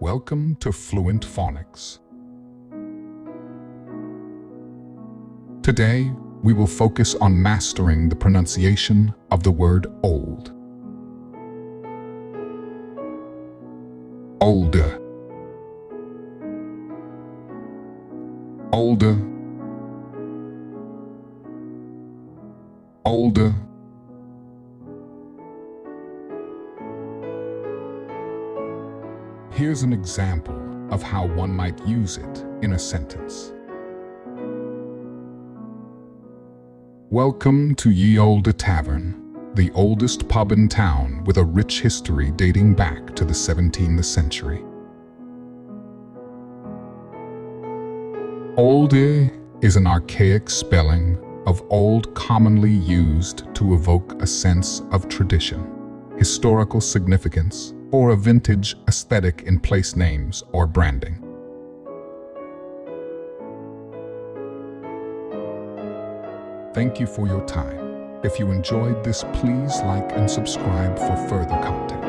Welcome to Fluent Phonics. Today, we will focus on mastering the pronunciation of the word old. Olde. Olde. Olde. Here's an example of how one might use it in a sentence. Welcome to Ye Olde Tavern, the oldest pub in town with a rich history dating back to the 17th century. Olde is an archaic spelling of old commonly used to evoke a sense of tradition, historical significance, or a vintage aesthetic in place names or branding. Thank you for your time. If you enjoyed this, please like and subscribe for further content.